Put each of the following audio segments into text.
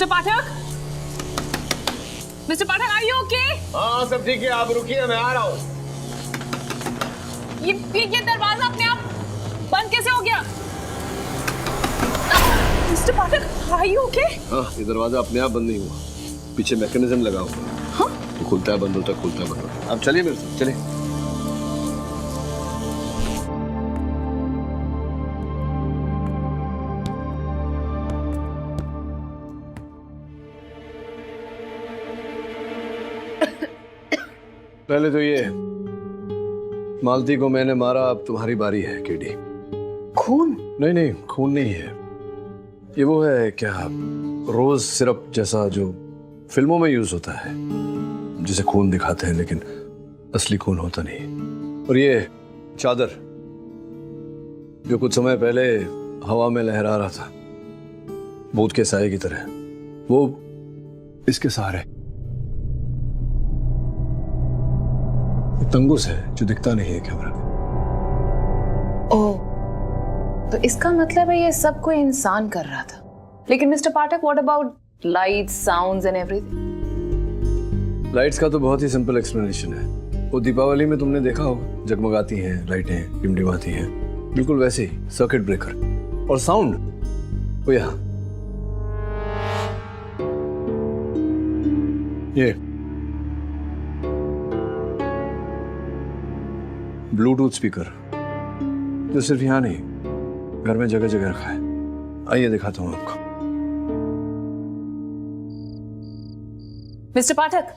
Mister Pathak, mister Pathak, are you okay? हाँ सब ठीक है, आप रुकिए, मैं आ रहा हूँ। ये दरवाजा अपने आप बंद कैसे हो गया? Mister Pathak, are you okay? हाँ, ये दरवाजा अपने आप बंद नहीं हुआ, पीछे मैकेनिज्म लगा हुआ है। हाँ? तो खुलता है बंद होता है, खुलता है बंद होता है। आप चलिए मेरे साथ, चलिए। पहले तो ये मालती को मैंने मारा, अब तुम्हारी बारी है केडी। खून? नहीं नहीं, खून नहीं है, ये वो है क्या, रोज सिरप जैसा जो फिल्मों में यूज होता है, जिसे खून दिखाते हैं लेकिन असली खून होता नहीं। और ये चादर जो कुछ समय पहले हवा में लहरा रहा था भूत के साए की तरह, वो इसके सहारे तंगुस है जो दिखता नहीं है कैमरा में। ओह, तो इसका मतलब है ये सब कोई इंसान कर रहा था। लेकिन mister Pathak, what about lights, sounds and everything? Lights का तो बहुत ही सिंपल एक्सप्लेनेशन है। वो दीपावली में तुमने देखा होगा, जगमगाती हैं लाइटें, टिमटिमाती हैं, बिल्कुल वैसे ही सर्किट ब्रेकर। और साउंड वो यहाँ, ये ब्लूटूथ स्पीकर जो सिर्फ यहाँ नहीं घर में जगह जगह रखा है। आइए दिखाता हूँ आपको। मिस्टर पाठक,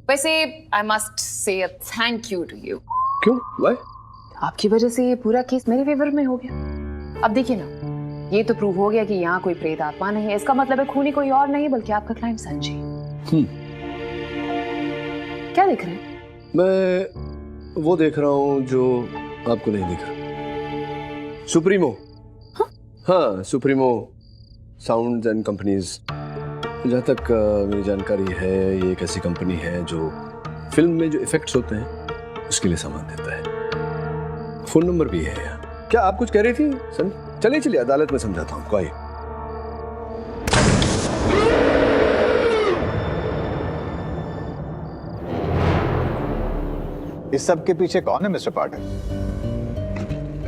वैसे I must say a thank you to you. क्यों? Why? आपकी वजह से ये पूरा केस मेरे फेवर में हो गया। अब देखिए ना, ये तो प्रूव हो गया कि यहाँ कोई प्रेत आत्मा नहीं है। इसका मतलब है खूनी कोई और नहीं बल्कि आपका क्लाइंट संजय। क्या देख रहे हैं? मैं वो देख रहा हूँ जो आपको नहीं दिख रहा। सुप्रीमो। हाँ, सुप्रीमो साउंड्स एंड कंपनीज। जहाँ तक मेरी जानकारी है, ये एक ऐसी कंपनी है जो फिल्म में जो इफेक्ट्स होते हैं उसके लिए सामान देता है। फोन नंबर भी है यहाँ। क्या आप कुछ कह रही थी सन? चलिए चलिए, अदालत में समझाता हूँ। कोई इस सब के पीछे कौन है मिस्टर पाठक?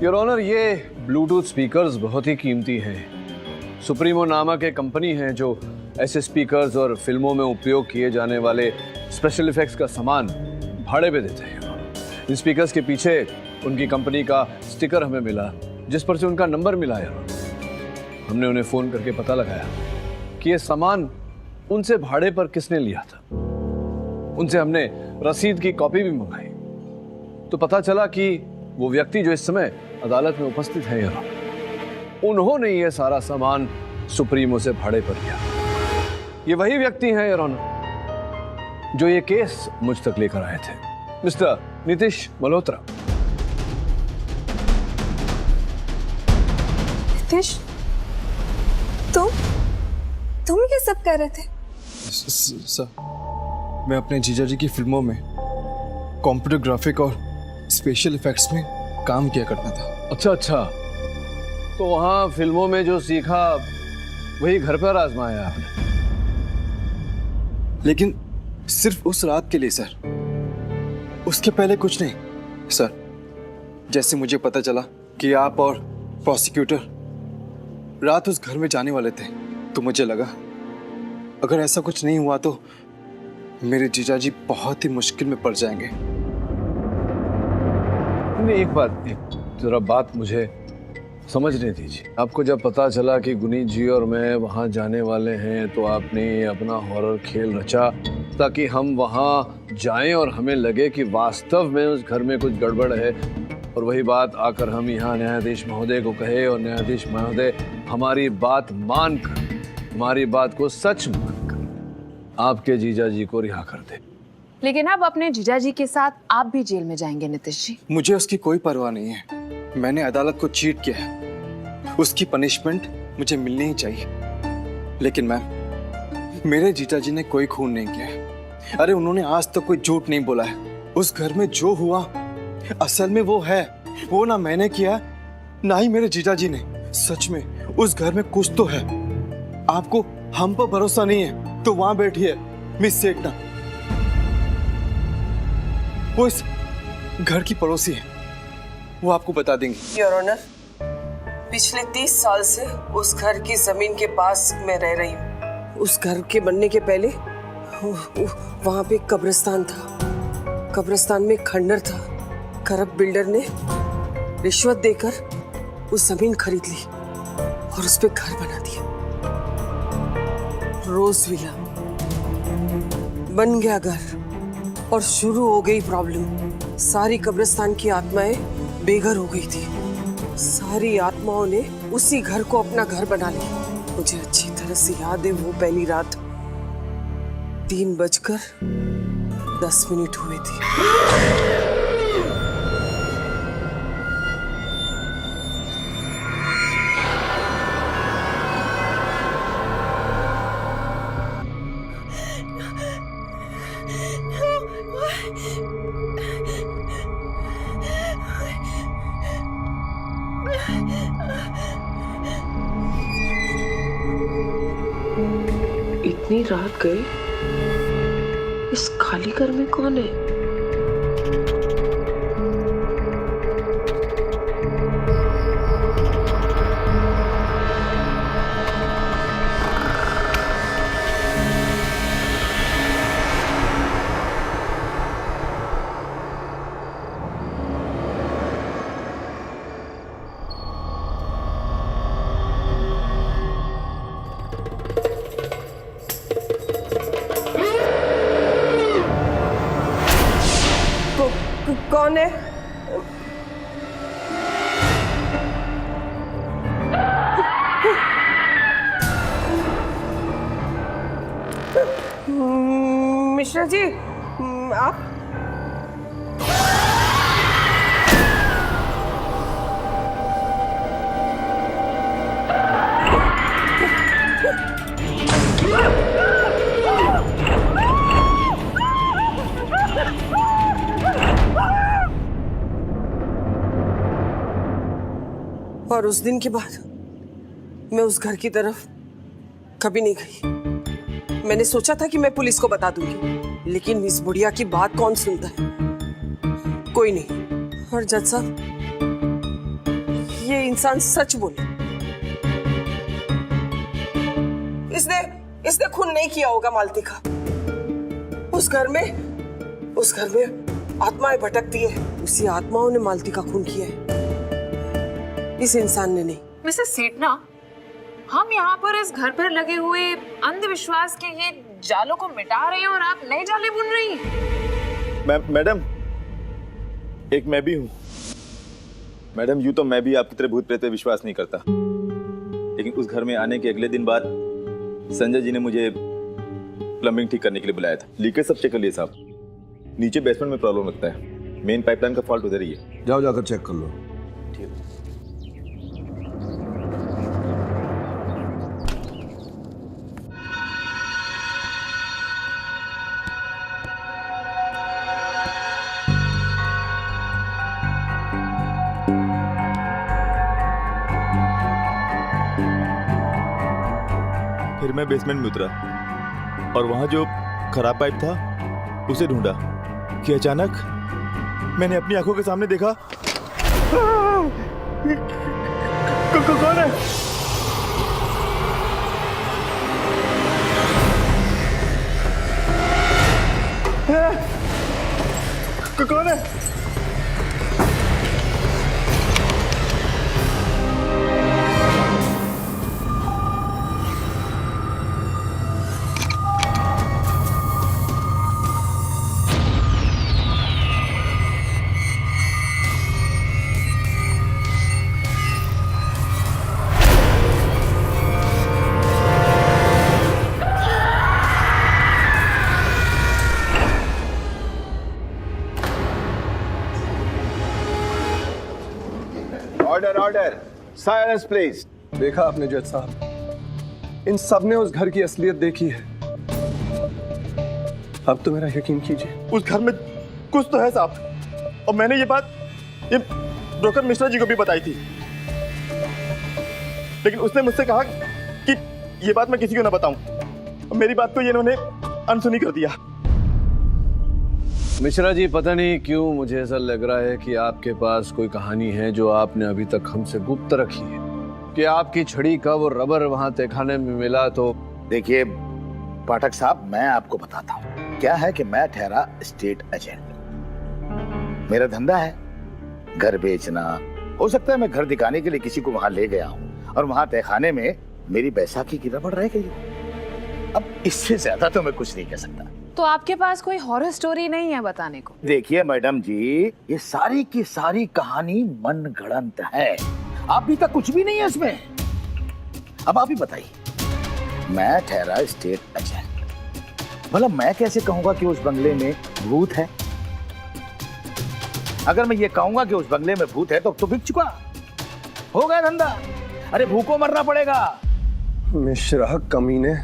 योर ऑनर, ये ब्लूटूथ स्पीकर्स बहुत ही कीमती हैं। सुप्रीमो नामक एक कंपनी है जो ऐसे स्पीकर्स और फिल्मों में उपयोग किए जाने वाले स्पेशल इफेक्ट्स का सामान भाड़े पे देते हैं। इन स्पीकर्स के पीछे उनकी कंपनी का स्टिकर हमें मिला, जिस पर से उनका नंबर मिला है। हमने उन्हें फोन करके पता लगाया कि ये सामान उनसे भाड़े पर किसने लिया था। उनसे हमने रसीद की कॉपी भी मंगाई, तो पता चला कि वो व्यक्ति जो इस समय अदालत में उपस्थित है यहाँ, उन्होंने ये सारा सामान सुप्रीमो से भाड़े पर लिया। ये वही व्यक्ति हैं योर ऑनर जो ये केस मुझ तक लेकर आए थे, मिस्टर नीतीश मल्होत्रा। नीतीश, तुम ये सब कर रहे थे? सर, मैं अपने जीजा जी की फिल्मों में कंप्यूटर ग्राफिक और स्पेशल इफेक्ट्स में काम किया करता था। अच्छा अच्छा, तो वहाँ फिल्मों में जो सीखा वही घर पर आजमाया आपने? लेकिन सिर्फ उस रात के लिए सर, उसके पहले कुछ नहीं। सर, जैसे मुझे पता चला कि आप और प्रोसिक्यूटर रात उस घर में जाने वाले थे, तो मुझे लगा अगर ऐसा कुछ नहीं हुआ तो मेरे जीजा जी बहुत ही मुश्किल में पड़ जाएंगे। एक जरा बात मुझे समझने दीजिए। आपको जब पता चला कि गुनीत जी और मैं वहाँ जाने वाले हैं, तो आपने अपना हॉरर खेल रचा ताकि हम वहाँ जाएं और हमें लगे कि वास्तव में उस घर में कुछ गड़बड़ है, और वही बात आकर हम यहाँ न्यायाधीश महोदय को कहे और न्यायाधीश महोदय हमारी बात मानकर, हमारी बात को सच मानकर आपके जीजा जी को रिहा कर दे। लेकिन अब अपने जीजा जी के साथ आप भी जेल में जाएंगे नीतीश जी। मुझे उसकी कोई परवाह नहीं है। मैंने अदालत को चीट किया है, उसकी पनिशमेंट मुझे मिलनी ही चाहिए। लेकिन मैम, मेरे जीजा जी ने कोई खून नहीं किया है। अरे उन्होंने आज तक कोई झूठ नहीं बोला है। उस घर में जो हुआ असल में वो है, वो ना मैंने किया ना ही मेरे जीजा जी ने। सच में उस घर में कुछ तो है। आपको हम पर भरोसा नहीं है तो वहां बैठिए मिस सेठना। वो इस घर की पड़ोसी है, वो आपको बता देंगी। योर ऑनर, पिछले 30 साल से उस घर की जमीन के पास मैं रह रही हूँ। उस घर के बनने के पहले वहां पे एक कब्रिस्तान था। कब्रिस्तान में एक खंडर था। करप्ट बिल्डर ने रिश्वत देकर उस जमीन खरीद ली और उस पे घर बना दिया। रोज विला बन गया घर और शुरू हो गई प्रॉब्लम। सारी कब्रिस्तान की आत्माएं बेघर हो गई थी। सारी आत्माओं ने उसी घर को अपना घर बना लिया। मुझे अच्छी तरह से याद है वो पहली रात 3:10 हुए थे। इतनी रात गए, इस खाली घर में कौन है? कौन है? मिश्रा जी, आप? और उस दिन के बाद मैं उस घर की तरफ कभी नहीं गई। मैंने सोचा था कि मैं पुलिस को बता दूंगी, लेकिन इस बुढ़िया की बात कौन सुनता है? कोई नहीं। और जज साहब, ये इंसान सच बोले। इसने खून नहीं किया होगा मालती का। उस घर में आत्माएं भटकती है। उसी आत्माओं ने मालती का खून किया है, इस इंसान ने नहीं। मिसेस सेठना, हम यहाँ पर इस घर पर लगे हुए अंधविश्वास के ये जालों को मिटा रहे हैं और आप नए जाले बुन रही हैं। मैडम, एक मैं भी हूँ। मैडम, यूं तो मैं भी आपकी तरह भूत प्रेत पे विश्वास नहीं करता, लेकिन उस घर में आने के अगले दिन बाद संजय जी ने मुझे प्लम्बिंग ठीक करने के लिए बुलाया था। लीकेज सब चेक कर लिए साहब। नीचे बेसमेंट में प्रॉब्लम लगता है। मेन पाइपलाइन का फॉल्ट उधर ही है। जाओ जाकर चेक कर लो। फिर मैं बेसमेंट में उतरा और वहां जो खराब पाइप था उसे ढूंढा कि अचानक मैंने अपनी आंखों के सामने देखा। कौन है? कौन है? Order, silence please. देखा आपने जज साहब, इन सब ने उस घर की असलियत देखी है। अब तो मेरा यकीन कीजिए। उस घर में कुछ तो है साहब, और मैंने ये बात ब्रोकर मिश्रा जी को भी बताई थी, लेकिन उसने मुझसे कहा कि ये बात मैं किसी को ना बताऊं। मेरी बात को ये इन्होंने अनसुनी कर दिया। मिश्रा जी, पता नहीं क्यों मुझे ऐसा लग रहा है कि आपके पास कोई कहानी है जो आपने अभी तक हमसे गुप्त रखी है, कि आपकी छड़ी का वो रबर वहां तहखाने में मिला तो। देखिए पाठक साहब, मैं आपको बताता हूँ क्या है कि मैं ठहरा स्टेट एजेंट। मेरा धंधा है घर बेचना। हो सकता है मैं घर दिखाने के लिए किसी को वहां ले गया हूँ और वहां तहखाने में मेरी बैसाखी की रबड़ रह गई। अब इससे ज्यादा तो मैं कुछ नहीं कह सकता। तो आपके पास कोई हॉरर स्टोरी नहीं है बताने को? देखिए मैडम जी, ये सारी की सारी कहानी मनगढ़ंत है। अभी तक कुछ भी नहीं है इसमें। अब आप ही बताइए, मैं ठहरा स्टेट एजेंट, भला मैं कैसे कहूंगा कि उस बंगले में भूत है? अगर मैं ये कहूंगा कि उस बंगले में भूत है तो बिक चुका, हो गया धंधा। अरे भूखों मरना पड़ेगा। मिश्रा कमीने,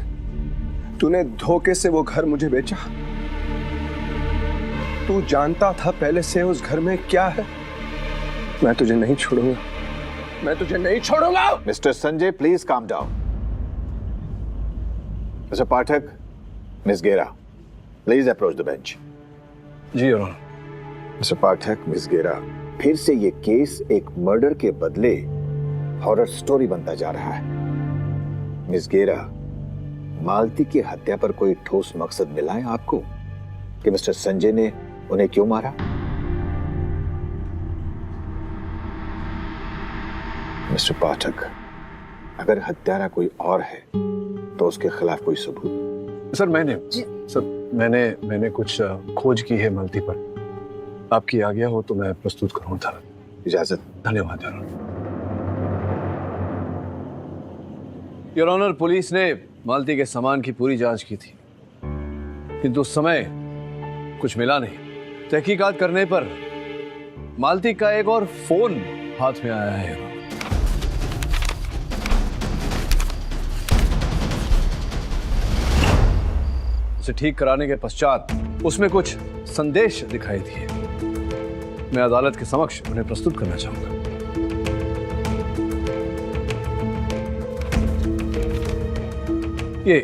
तूने धोखे से वो घर मुझे बेचा। तू जानता था पहले से उस घर में क्या है। मैं तुझे नहीं छोड़ूंगा, मैं तुझे नहीं छोड़ूंगा। Mister Sanjay, please calm down. Mister Pathak, miss Gera, please approach the bench. जी your honour. Mister Pathak, miss Gera, फिर से ये केस एक मर्डर के बदले हॉरर स्टोरी बनता जा रहा है। मिस गेरा, मालती की हत्या पर कोई ठोस मकसद मिला है आपको कि मिस्टर संजय ने उन्हें क्यों मारा? मिस्टर पाठक, अगर हत्यारा कोई और है तो उसके खिलाफ कोई सबूत? सर मैंने कुछ खोज की है मालती पर। आपकी आज्ञा हो तो मैं प्रस्तुत करूं था। इजाजत। धन्यवाद your honour. Your honour, police ने मालती के सामान की पूरी जांच की थी, किंतु उस समय कुछ मिला नहीं। तहकीकात करने पर मालती का एक और फोन हाथ में आया है। उसे ठीक कराने के पश्चात उसमें कुछ संदेश दिखाई दिए। मैं अदालत के समक्ष उन्हें प्रस्तुत करना चाहूंगा। ये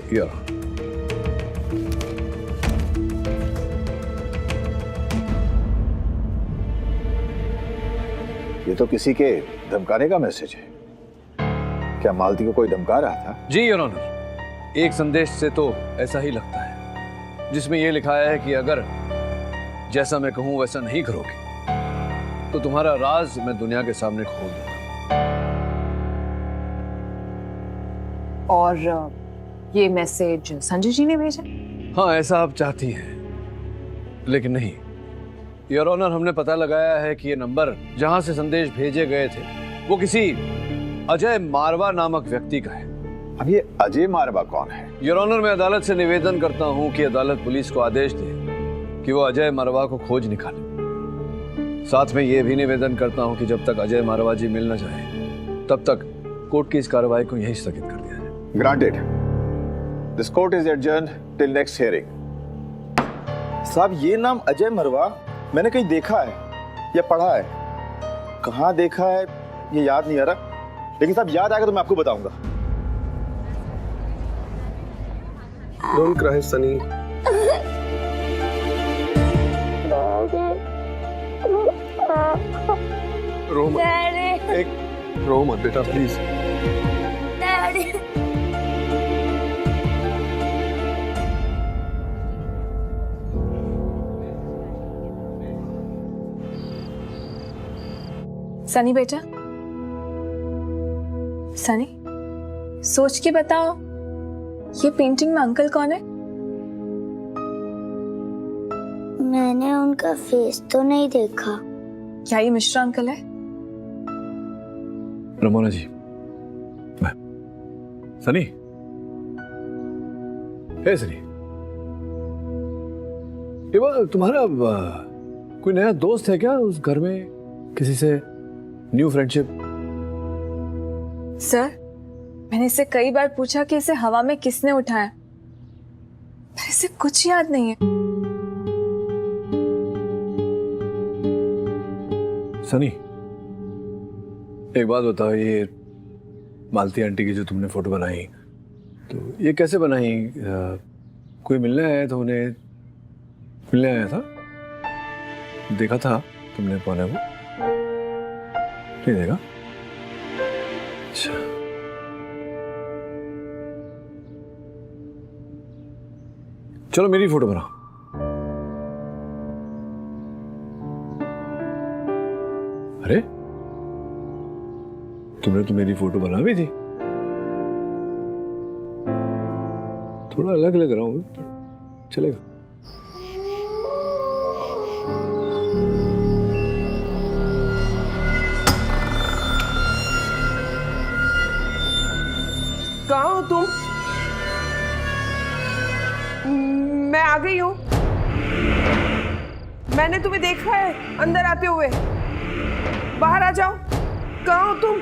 तो किसी के धमकाने का मैसेज है। क्या मालती को कोई धमका रहा था? जी योर ऑनर, एक संदेश से तो ऐसा ही लगता है, जिसमें यह लिखा है कि अगर जैसा मैं कहूं वैसा नहीं करोगे तो तुम्हारा राज मैं दुनिया के सामने खोल दूंगा। और ये मैसेज संजय जी ने भेजा? हाँ, ऐसा आप चाहती हैं, लेकिन नहीं योर ऑनर। हमने पता लगाया है कि ये नंबर जहां से संदेश भेजे गए थे वो किसी अजय मारवा नामक व्यक्ति का है। अब ये अजय मारवा कौन है? योर ऑनर, मैं अदालत से निवेदन करता हूं कि अदालत पुलिस को आदेश दे कि वो अजय मारवा को खोज निकाले। साथ में ये भी निवेदन करता हूं कि जब तक अजय मारवा जी मिल न जाए तब तक कोर्ट की इस कार्रवाई को यहीं स्थगित कर दिया जाए। Granted. This court is adjourned till next hearing. साहब, ये नाम अजय मरवा मैंने कहीं देखा है या पढ़ा है। कहाँ देखा है ये याद नहीं आ रहा, लेकिन साहब याद आएगा तो मैं आपको बताऊंगा। Don't cry Sunny. रो मत, एक रो मत बेटा प्लीज। सनी बेटा, सनी सोच के बताओ, ये पेंटिंग में अंकल कौन है? मैंने उनका फेस तो नहीं देखा। क्या ये मिश्रा अंकल है? रमोना जी, मैं सनी। हे सनी, ये वो तुम्हारा कोई नया दोस्त है क्या उस घर में? किसी से न्यू फ्रेंडशिप? सर, मैंने इससे कई बार पूछा कि इसे हवा में किसने उठाया, पर इसे कुछ याद नहीं है। सनी, एक बात बताओ, ये मालती आंटी की जो तुमने फोटो बनाई, तो ये कैसे बनाई? कोई मिलने आया था, उन्हें मिलने आया था? देखा था तुमने कौन है वो? नहीं देखा? अच्छा, चलो मेरी फोटो बनाओ। अरे तुमने तो मेरी फोटो बना भी थी। थोड़ा अलग लग रहा हूँ, चलेगा? कहाँ हो तुम? मैं आ गई हूँ। मैंने तुम्हें देखा है अंदर आते हुए। बाहर आ जाओ। कहाँ हो तुम?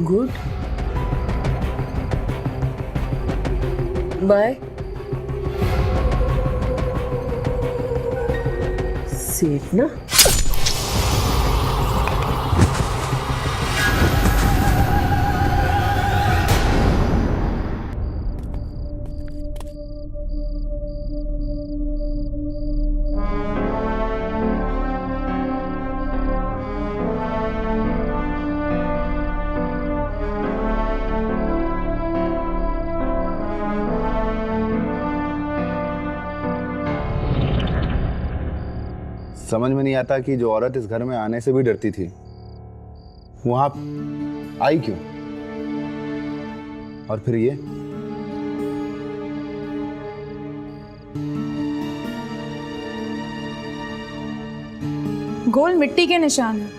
Good bye. सेफ ना? समझ में नहीं आता कि जो औरत इस घर में आने से भी डरती थी वहां आई क्यों? और फिर ये गोल मिट्टी के निशान है,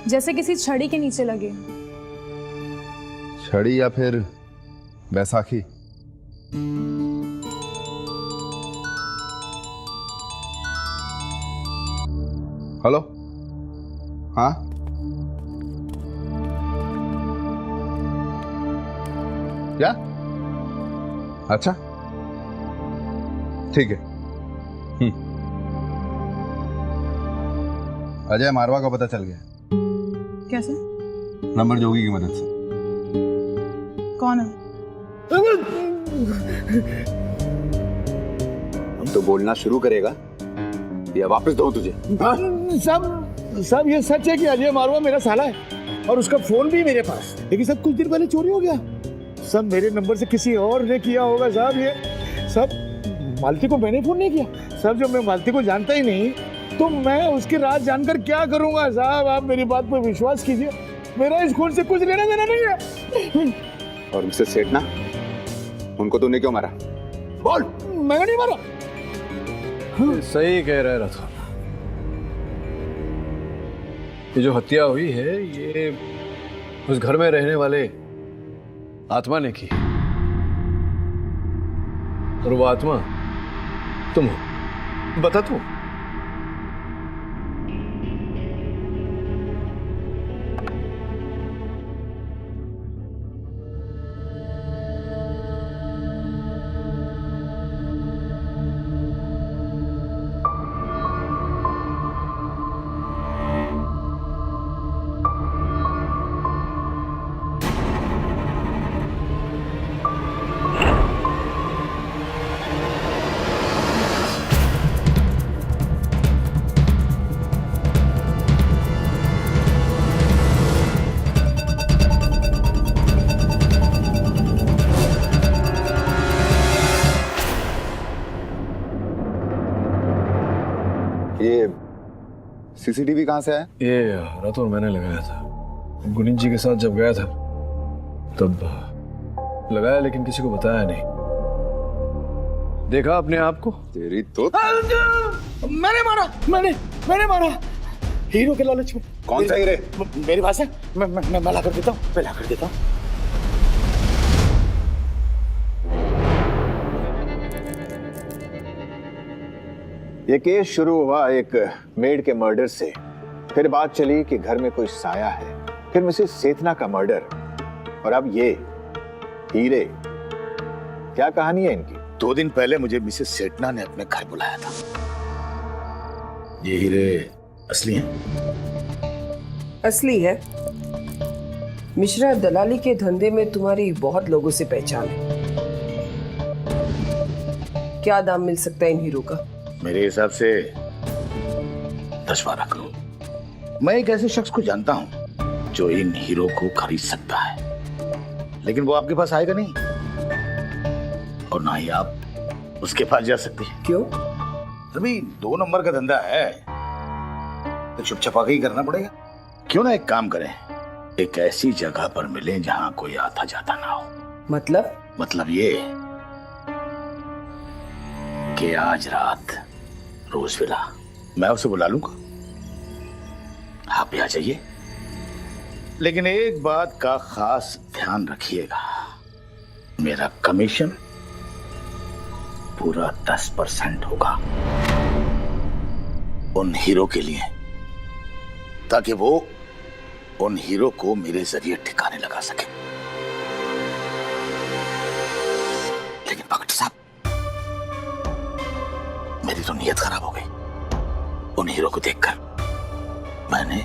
जैसे किसी छड़ी के नीचे लगे। छड़ी या फिर बैसाखी? हेलो, हाँ क्या? अच्छा ठीक है। अजय मारवा का पता चल गया। कैसे? नंबर जोगी की मदद से। कौन है? हम तो बोलना शुरू करेगा या वापस दो तुझे? सब ये सच है कि अजय मारवा मेरा साला है और उसका फोन भी मेरे पास, लेकिन सब कुछ दिन पहले चोरी हो गया। सब मेरे नंबर से किसी और ने किया होगा साहब। ये सब मालती को मैंने फोन नहीं किया। सब जब मैं मालती को जानता ही नहीं तो मैं उसकी राज जानकर क्या करूंगा साहब? आप मेरी बात पर विश्वास कीजिए, मेरा इस खून से कुछ लेना देना नहीं है। और मिस्टर सेठ ना, उनको तूने क्यों मारा? बोल। मैं नहीं मारा। सही कह रहे रथोर। ये जो हत्या हुई है ये उस घर में रहने वाले आत्मा ने की, और वो आत्मा तुम हो। बता तू। ये सीसीटीवी कहाँ से आया? ये रतौर मैंने लगाया था। गुनीत जी के साथ जब गया था तब लगाया, लेकिन किसी को बताया नहीं। देखा अपने आप को? तेरी तो मैंने मारा हीरो के लालच में। कौन सा हीरे? मेरे पास है, मैं ला कर देता हूँ, मैं ला कर देता हूँ। ये केस शुरू हुआ एक मेड के मर्डर से, फिर बात चली कि घर में कोई साया है, फिर मिसेस सेठना का मर्डर, और अब ये हीरे। क्या कहानी है इनकी? 2 दिन पहले मुझे मिसेस सेठना ने अपने घर बुलाया था। ये हीरे असली हैं? असली है। मिश्रा, दलाली के धंधे में तुम्हारी बहुत लोगों से पहचान है। क्या दाम मिल सकता है इन हीरो का? मेरे हिसाब से 10-12 करोड़। मैं एक ऐसे शख्स को जानता हूं जो इन हीरो को खरीद सकता है, लेकिन वो आपके पास आएगा नहीं और ना ही आप उसके पास जा सकती हैं। क्यों? अभी 2 नंबर का धंधा है तो चुप छपा के ही करना पड़ेगा। क्यों ना एक काम करें, एक ऐसी जगह पर मिलें जहां कोई आता जाता ना हो। मतलब ये कि आज रात रोजविला मैं उसे बुला लूंगा, आप भी आ जाइए। लेकिन एक बात का खास ध्यान रखिएगा, मेरा कमीशन पूरा 10% होगा उन हीरो के लिए, ताकि वो उन हीरो को मेरे जरिए ठिकाने लगा सके। लेकिन भगत साहब, मेरी तो नीयत खराब हो गई। उन हीरो को देखकर मैंने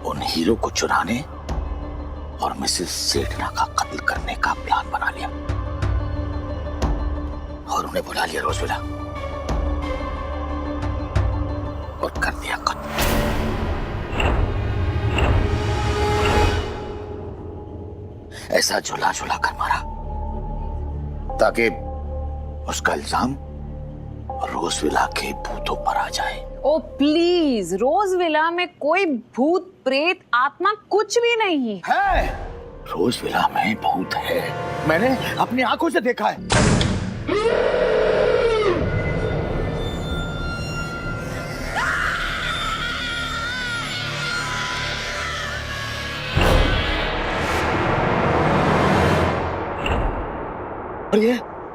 उन हीरो को चुराने और मिसेस सेठना का कत्ल करने का प्लान बना लिया और उन्हें बुला लिया रोजविला और कर दिया कत्ल। ऐसा झुला झुला कर मारा ताकि उसका इल्जाम रोजविला के भूतों पर आ जाए। ओ प्लीज, रोजविला में कोई भूत प्रेत आत्मा कुछ भी नहीं है। रोजविला में भूत है, मैंने अपनी आंखों से देखा है।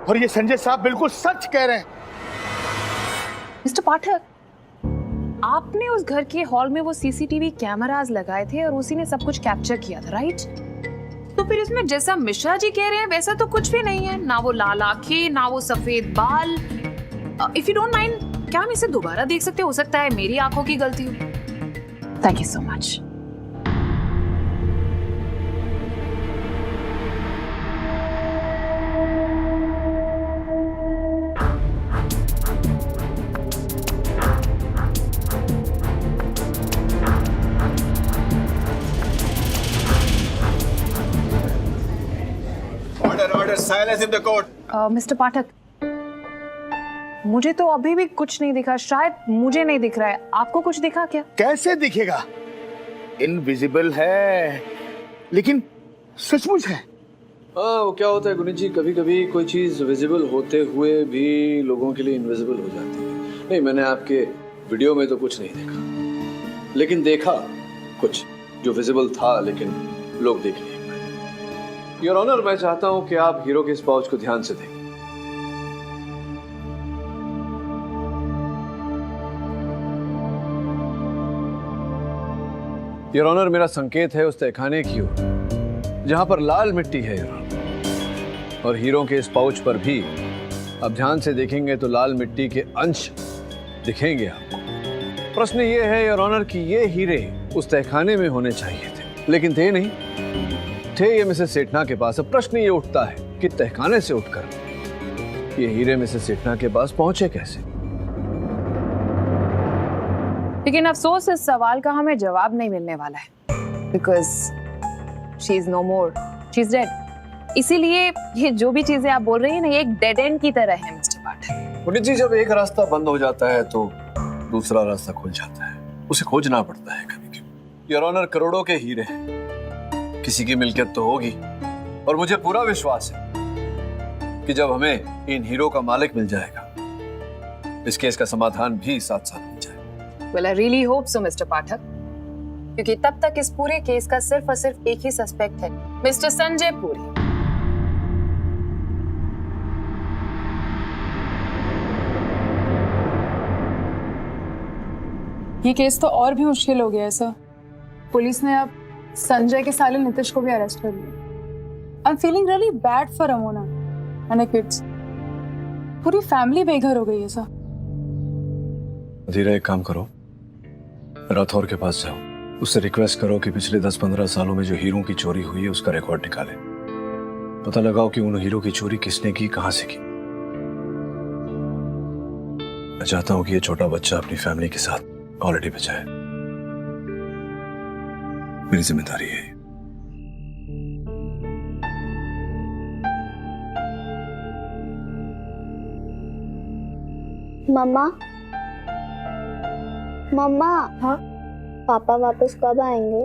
और ये संजय साहब बिल्कुल सच कह रहे हैं। मिस्टर पाठक, आपने उस घर के हॉल में वो सीसीटीवी कैमरास लगाए थे और उसी ने सब कुछ कैप्चर किया था, राइट? तो फिर इसमें जैसा मिश्रा जी कह रहे हैं वैसा तो कुछ भी नहीं है, ना वो लाल आंखें, ना वो सफेद बाल। इफ यू डोंट माइंड, क्या हम इसे दोबारा देख सकते? हो सकता है मेरी आंखों की गलती हो। Thank you so much. Silence in the court. Mister Pathak, मुझे तो अभी भी कुछ नहीं दिखा। शायद मुझे नहीं दिख रहा है, आपको कुछ दिखा क्या? कैसे दिखेगा? इनविजिबल है, लेकिन सचमुच है। वो क्या होता है गुनीत जी, कभी कभी कोई चीज विजिबल होते हुए भी लोगों के लिए इनविजिबल हो जाती है। नहीं, मैंने आपके वीडियो में तो कुछ नहीं देखा, लेकिन देखा कुछ जो विजिबल था लेकिन लोग देख लिए। योर ऑनर, मैं चाहता हूं कि आप हीरो के इस पाउच को ध्यान से देखें। योर ऑनर, मेरा संकेत है उस तहखाने की ओर जहां पर लाल मिट्टी है, योर ऑनर। और हीरो के इस पाउच पर भी अब ध्यान से देखेंगे तो लाल मिट्टी के अंश दिखेंगे आपको। प्रश्न ये है योर ऑनर कि ये हीरे उस तहखाने में होने चाहिए थे, लेकिन थे नहीं। थे ये मिसेस सेठना के पास। अब प्रश्न ये उठता है कि तहखाने से उठकर ये हीरे मिसेस सेठना के पास पहुंचे कैसे? लेकिन अफसोस, इस सवाल का हमें जवाब नहीं मिलने वाला है, because she is no more, she is dead. इसीलिए ये जो भी चीजें आप बोल रही हैं ना, ये एक डेड एंड की तरह है मिस्टर पाठक। पुनीत जी, जब एक रास्ता बंद हो जाता है तो दूसरा रास्ता खुल जाता है, उसे खोजना पड़ता है कभी कभी। योर ऑनर, करोड़ों के हीरे हैं, किसी की मिल्कियत तो होगी, और मुझे पूरा विश्वास है कि जब हमें इन हीरो का मालिक मिल जाएगा, इस केस का समाधान भी साथ साथ मिल जाएगा। Well, I really hope so, mister Pathak, क्योंकि तब तक इस पूरे केस का सिर्फ और सिर्फ एक ही सस्पेक्ट है, मिस्टर संजय पुरी। ये केस तो और भी मुश्किल हो गया है सर। पुलिस ने अब संजय के साले नितिश को भी अरेस्ट कर लिया। I am feeling really bad for Ramona and kids. पूरी फैमिली बेघर हो गई है सर। धीरे एक काम करो, राठौर के पास जाओ, उससे रिक्वेस्ट करो कि पिछले 10-15 सालों में जो हीरो की चोरी हुई है उसका रिकॉर्ड निकाले। पता लगाओ कि उन हीरो की चोरी किसने की, कहां से की। मैं चाहता हूं कि ये छोटा बच्चा अपनी फैमिली के साथ हॉलिडे पे जाए। मेरी जिम्मेदारी है। मम्मा, मम्मा। हाँ? पापा वापस कब आएंगे?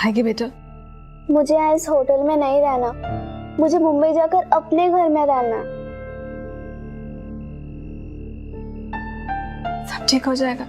आएंगे बेटा। मुझे यहाँ इस होटल में नहीं रहना, मुझे मुंबई जाकर अपने घर में रहना है। सब ठीक हो जाएगा।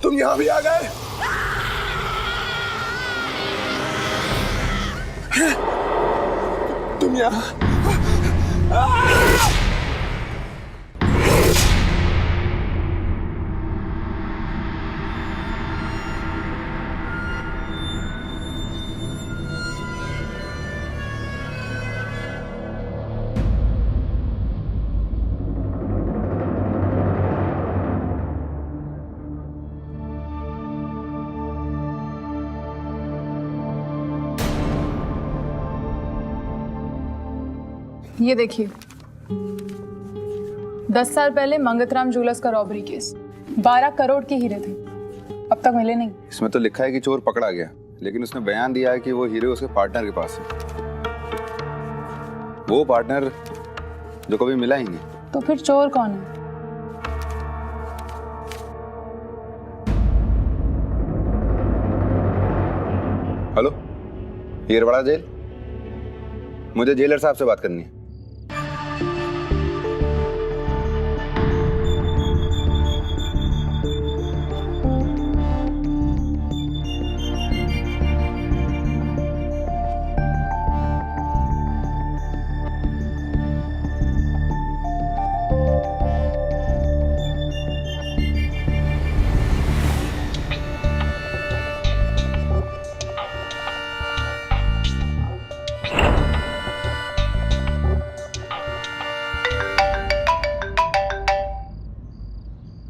तुम यहाँ भी आ गए? तुम यहाँ? ये देखिए, 10 साल पहले मंगतराम ज्वेलर्स का रॉबरी केस, 12 करोड़ के हीरे थे, अब तक मिले नहीं। इसमें तो लिखा है कि चोर पकड़ा गया, लेकिन उसने बयान दिया है कि वो हीरे उसके पार्टनर के पास है। वो पार्टनर जो कभी मिला ही नहीं। तो फिर चोर कौन है? हेलो, येरवाड़ा जेल, मुझे जेलर साहब से बात करनी है।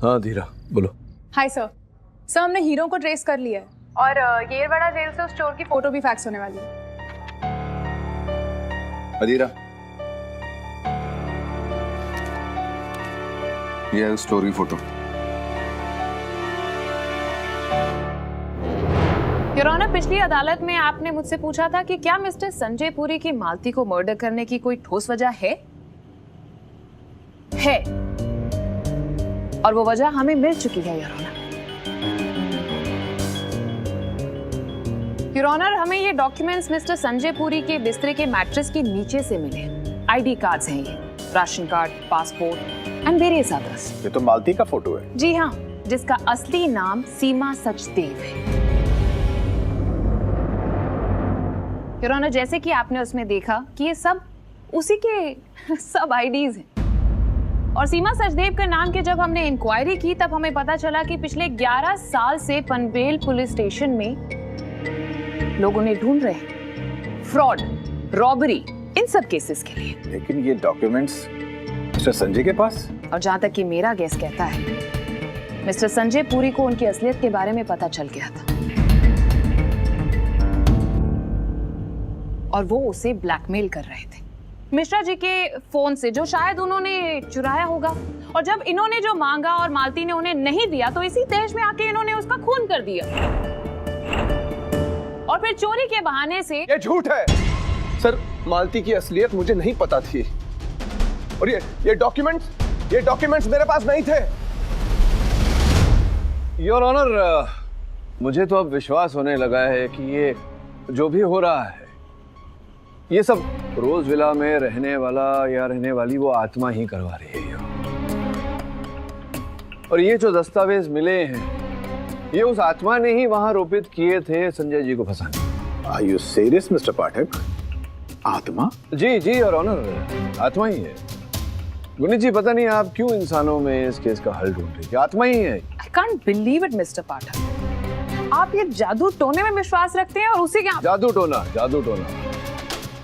हाँ धीरा, बोलो। Hi sir. सर, हमने हीरो को ट्रेस कर लिया है और येरवाड़ा जेल से उस चोर की फोटो भी फैक्स होने वाली है। अधीरा, ये है उस चोर की फोटो। योर ऑनर, पिछली अदालत में आपने मुझसे पूछा था कि क्या मिस्टर संजय पुरी की मालती को मर्डर करने की कोई ठोस वजह है? और वो वजह हमें मिल चुकी है योर ऑनर। योर ऑनर, हमें ये डॉक्यूमेंट्स मिस्टर संजय पुरी के बिस्तरे के मैट्रेस के नीचे से मिले। आईडी कार्ड्स हैं ये, ration card, passport and various others. ये तो मालती का फोटो है। जी हाँ, जिसका असली नाम सीमा सचदेव है। योर ऑनर, जैसे कि आपने उसमें देखा कि ये सब उसी के सब आईडीज हैं। और सीमा सचदेव के नाम के जब हमने इंक्वायरी की तब हमें पता चला कि पिछले 11 साल से पनवेल पुलिस स्टेशन में लोग उन्हें ढूंढ रहे हैं। फ्रॉड, रॉबरी, इन सब केसेस के लिए। लेकिन ये डॉक्यूमेंट्स मिस्टर संजय के पास? और जहां तक कि मेरा गेस कहता है, मिस्टर संजय पुरी को उनकी असलियत के बारे में पता चल गया था और वो उसे ब्लैकमेल कर रहे थे मिश्रा जी के फोन से, जो शायद उन्होंने चुराया होगा। और जब इन्होंने जो मांगा और मालती ने उन्हें नहीं दिया, तो इसी तेज में आके इन्होंने उसका खून कर दिया और फिर चोरी के बहाने से। ये झूठ है सर, मालती की असलियत मुझे नहीं पता थी और ये डॉक्यूमेंट्स मेरे पास नहीं थे। योर ऑनर, मुझे तो अब विश्वास होने लगा है कि ये जो भी हो रहा है, ये सब रोज विला में रहने वाला या रहने वाली वो आत्मा ही करवा रही है। और ये जो दस्तावेज मिले हैं, ये उस आत्मा ने ही वहां रोपित किए थे संजय जी को फंसाने। Are you serious, मिस्टर पाठक? आत्मा? जी जी योर ऑनर, आत्मा ही है। गुनीत जी, पता नहीं आप क्यों इंसानों में इस केस का हल ढूंढ रही है। आत्मा ही है। I can't believe it, mister Pathak. आप ये जादू टोने में विश्वास रखते हैं और उसी के जादू टोना,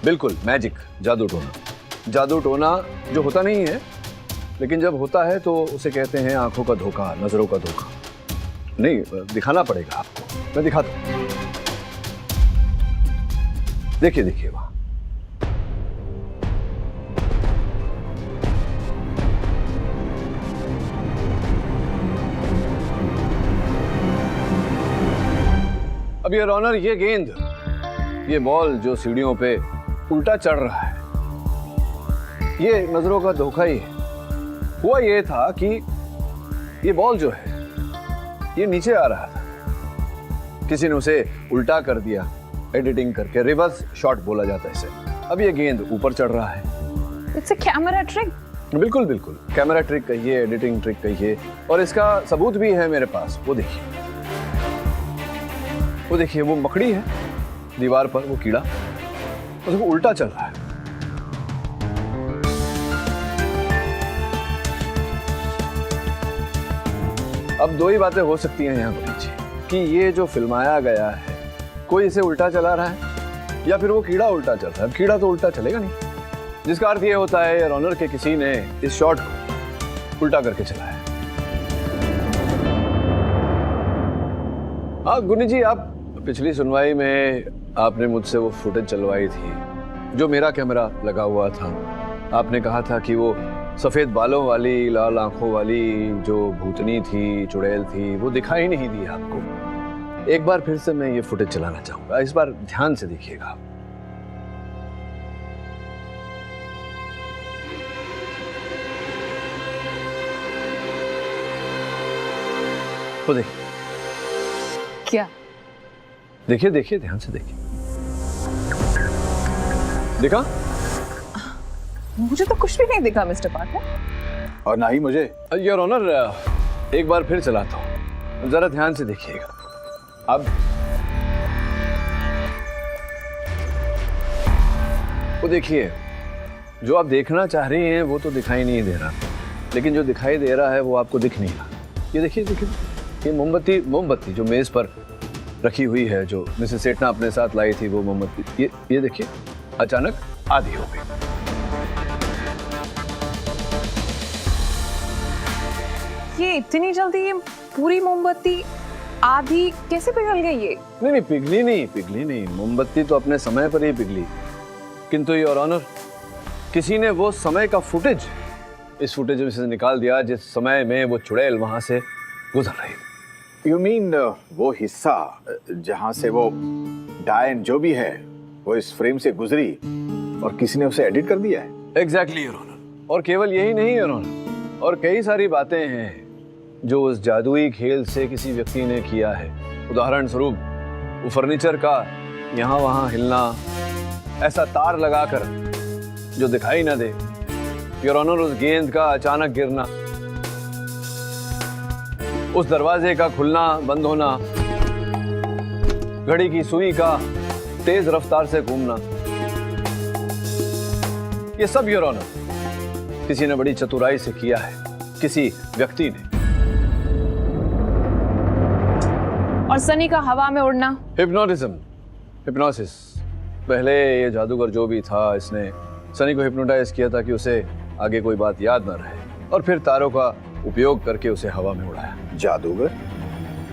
बिल्कुल मैजिक, जादू टोना जो होता नहीं है, लेकिन जब होता है तो उसे कहते हैं आंखों का धोखा, नजरों का धोखा। नहीं, दिखाना पड़ेगा आपको, मैं दिखाता हूं। देखिए वहां। अब योर ऑनर, ये गेंद, ये बॉल जो सीढ़ियों पे उल्टा चढ़ रहा है, ये नजरों का धोखा ही है। हुआ ये था कि ये बॉल जो है ये नीचे आ रहा था, किसी ने उसे उल्टा कर दिया एडिटिंग करके, रिवर्स शॉट बोला जाता है इसे। अब ये गेंद ऊपर चढ़ रहा है। It's a camera trick. बिल्कुल कैमरा ट्रिक कहिए, एडिटिंग ट्रिक कहिए, और इसका सबूत भी है मेरे पास। वो देखिए वो मकड़ी है दीवार पर, वो कीड़ा, उसको उल्टा चल रहा है। अब दो ही बातें हो सकती हैं यहाँ पर कि ये जो फिल्माया गया है, कोई इसे उल्टा चला रहा है या फिर वो कीड़ा उल्टा चल रहा है। अब कीड़ा तो उल्टा चलेगा नहीं, जिसका अर्थ ये होता है योर ऑनर के किसी ने इस शॉट को उल्टा करके चलाया। हाँ गुनी जी, आप पिछली सुनवाई में आपने मुझसे वो फुटेज चलवाई थी जो मेरा कैमरा लगा हुआ था। आपने कहा था कि वो सफेद बालों वाली, लाल आंखों वाली जो भूतनी थी, चुड़ैल थी, वो दिखाई नहीं दी आपको। एक बार फिर से मैं ये फुटेज चलाना चाहूंगा, इस बार ध्यान से देखिएगा। वो देखिए। क्या? देखिए ध्यान से देखिए। देखा? मुझे तो कुछ भी नहीं दिखा मिस्टर पाठक। और ना ही मुझे। योर ऑनर, एक बार फिर चलाता हूं, जरा ध्यान से देखिएगा। अब वो देखिए, जो आप देखना चाह रही हैं वो तो दिखाई नहीं दे रहा, लेकिन जो दिखाई दे रहा है वो आपको दिख नहीं रहा। ये देखिए, ये मोमबत्ती जो मेज पर रखी हुई है, जो मिसेस सेठना अपने साथ लाई थी, वो मोमबत्ती, ये देखिए अचानक आधी हो गई। ये इतनी जल्दी ये पूरी मोमबत्ती आधी कैसे पिघल गई? ये नहीं, पिघली नहीं। मोमबत्ती तो अपने समय पर ही पिघली, किंतु योर ऑनर किसी ने वो समय का फुटेज इस फुटेज में से निकाल दिया जिस समय में वो चुड़ैल वहां से गुजर रही थी। You mean वो हिस्सा जहां से वो डायन जो भी है वो इस फ्रेम से गुजरी और किसी ने उसे एडिट कर दिया है? Exactly your honour. और केवल यही नहीं योर ऑनर, और कई सारी बातें हैं जो उस जादुई खेल से किसी व्यक्ति ने किया है। उदाहरण स्वरूप वो फर्नीचर का यहाँ वहाँ हिलना, ऐसा तार लगाकर जो दिखाई ना दे। योर ऑनर, उस गेंद का अचानक गिरना, उस दरवाजे का खुलना बंद होना, घड़ी की सुई का तेज रफ्तार से घूमना, ये सब योर ऑनर किसी ने बड़ी चतुराई से किया है, किसी व्यक्ति ने। और सनी का हवा में उड़ना, हिप्नोसिस, पहले ये जादूगर जो भी था, इसने सनी को हिप्नोटाइज किया था कि उसे आगे कोई बात याद न रहे, और फिर तारों का उपयोग करके उसे हवा में उड़ाया। जादूगर?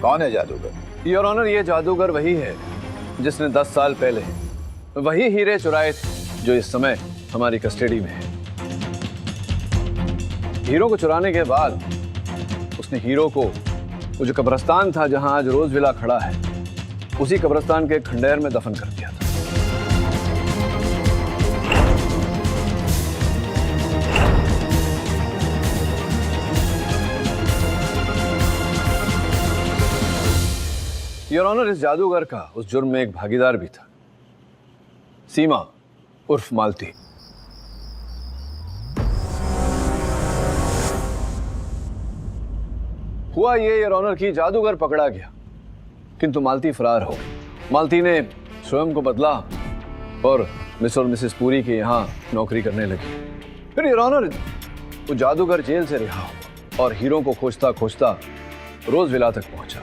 कौन है जादूगर? योर ऑनर, ये जादूगर वही है जिसने 10 साल पहले वही हीरे चुराए थे जो इस समय हमारी कस्टडी में है। हीरो को चुराने के बाद उसने हीरो को वो जो कब्रिस्तान था जहां आज रोज विला खड़ा है, उसी कब्रिस्तान के खंडेर में दफन कर दिया था। योर ऑनर, इस जादूगर का उस जुर्म में एक भागीदार भी था, सीमा उर्फ मालती। हुआ ये योर ऑनर की जादूगर पकड़ा गया, किंतु मालती फरार हो गई। मालती ने स्वयं को बदला और मिस और मिसेस पुरी के यहाँ नौकरी करने लगी। फिर योर ऑनर, वो जादूगर जेल से रिहा हुआ और हीरो को खोजता खोजता रोज विला तक पहुंचा।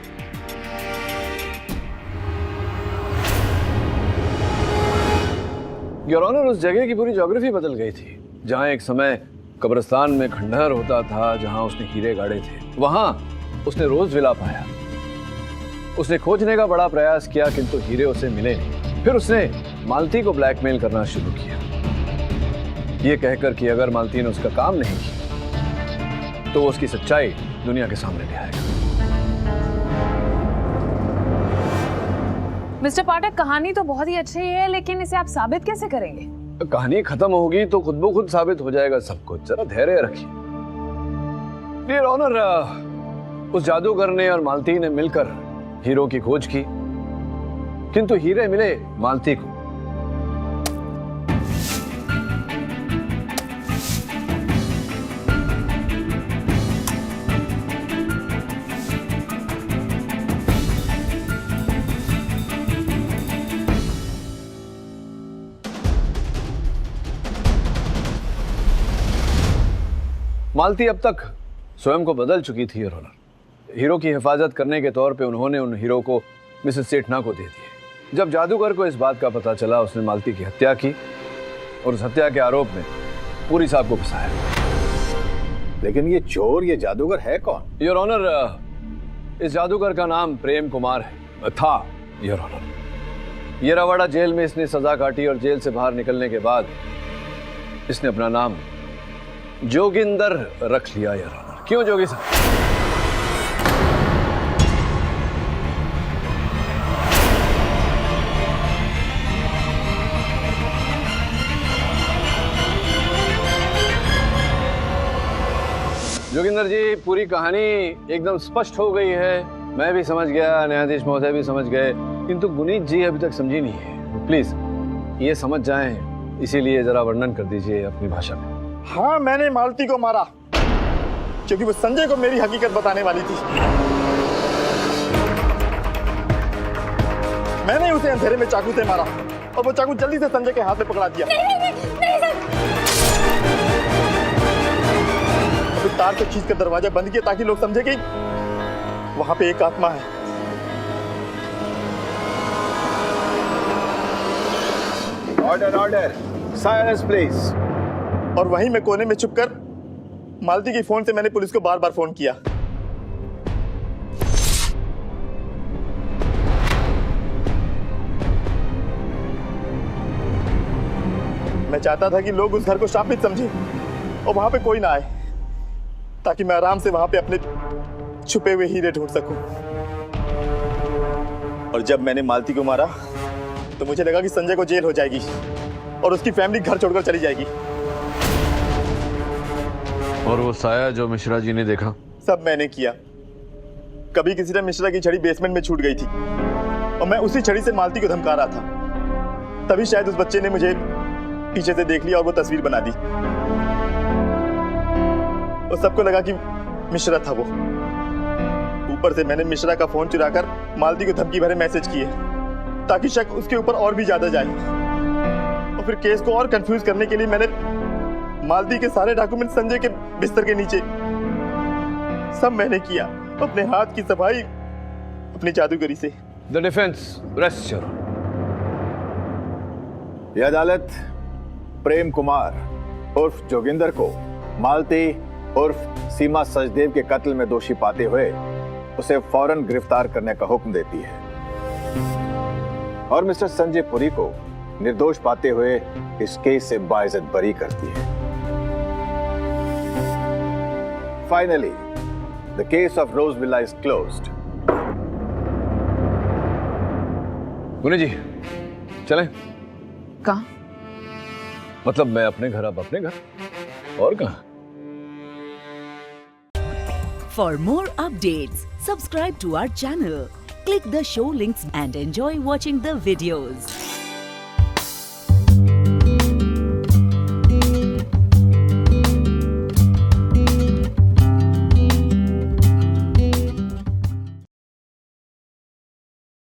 योर ऑनर, उस जगह की पूरी ज्योग्राफी बदल गई थी। जहां एक समय कब्रिस्तान में खंडहर होता था, जहां उसने हीरे गाड़े थे, वहां उसने रोज विला पाया। उसने खोजने का बड़ा प्रयास किया, किंतु हीरे उसे मिले नहीं। फिर उसने मालती को ब्लैकमेल करना शुरू किया, ये कहकर कि अगर मालती ने उसका काम नहीं किया तो वो उसकी सच्चाई दुनिया के सामने ले आएगा। मिस्टर पाठक, कहानी तो बहुत ही अच्छी है, लेकिन इसे आप साबित कैसे करेंगे? कहानी खत्म होगी तो खुद ब खुद साबित हो जाएगा सब कुछ। जरा धैर्य रखिए। डियर ऑनर, उस जादूगर ने और मालती ने मिलकर हीरो की खोज की, किंतु हीरे मिले मालती को। मालती अब तक स्वयं को बदल चुकी थी योर ऑनर। हीरो की हिफाजत करने के तौर पे उन्होंने उन हीरो को मिसेस सेठना को दे दिए। जब जादूगर को इस बात का पता चला, उसने मालती की हत्या की और उस हत्या के आरोप में पुरी साहब को फंसाया। लेकिन ये चोर, ये जादूगर है कौन? योर ऑनर, इस जादूगर का नाम प्रेम कुमार है, था योर ऑनर। ये रवाड़ा जेल में इसने सजा काटी और जेल से बाहर निकलने के बाद इसने अपना नाम जोगिंदर रख लिया यार। क्यों जोगी साहब? जोगिंदर जी, पूरी कहानी एकदम स्पष्ट हो गई है। मैं भी समझ गया, न्यायाधीश महोदय भी समझ गए, किंतु गुनीत जी अभी तक समझी नहीं है। प्लीज ये समझ जाएं, इसीलिए जरा वर्णन कर दीजिए अपनी भाषा में। हाँ, मैंने मालती को मारा क्योंकि वो संजय को मेरी हकीकत बताने वाली थी। मैंने उसे अंधेरे में चाकू से मारा और वो चाकू जल्दी से संजय के हाथ में पकड़ा दिया। फिर तार से खींचकर दरवाजा बंद किया ताकि लोग समझे कि वहां पे एक आत्मा है। Order order, silence please. और वहीं मैं कोने में छुपकर मालती के फोन से मैंने पुलिस को बार बार फोन किया। मैं चाहता था कि लोग उस घर को शापित समझें और वहां पे कोई ना आए, ताकि मैं आराम से वहां पे अपने छुपे हुए हीरे ढूंढ सकूं। और जब मैंने मालती को मारा तो मुझे लगा कि संजय को जेल हो जाएगी और उसकी फैमिली घर छोड़कर चली जाएगी। और वो साया जो मिश्रा जी ने देखा, सब मैंने किया। कभी किसी ने मिश्रा की छड़ी बेसमेंट में छूट गई थी और मैं उसी छड़ी से मालती को धमका रहा था। तभी शायद उस बच्चे ने मुझे पीछे से देख लिया और वो तस्वीर बना दी। और सबको लगा कि मिश्रा था वो। ऊपर से मैंने मिश्रा का फोन चुराकर मालती को धमकी भरे मैसेज किए ताकि शक उसके ऊपर और भी ज्यादा जाए। और फिर केस को और कंफ्यूज करने के लिए मैंने मालती के सारे डॉक्यूमेंट संजय के बिस्तर के नीचे, सब मैंने किया। अपने हाथ की सफाई अपनी जादूगरी से। The defence rest your. यह अदालत प्रेम कुमार उर्फ जोगिंदर को मालती उर्फ सीमा सचदेव के कत्ल में दोषी पाते हुए उसे फौरन गिरफ्तार करने का हुक्म देती है और मिस्टर संजय पुरी को निर्दोष पाते हुए इस केस से बाइज्जत बरी करती है। Finally the case of rose villa is closed. पुनी जी चलें? कहाँ? मतलब मैं अपने घर, आप अपने घर, और कहाँ? For more updates, subscribe to our channel, click the show links and enjoy watching the videos.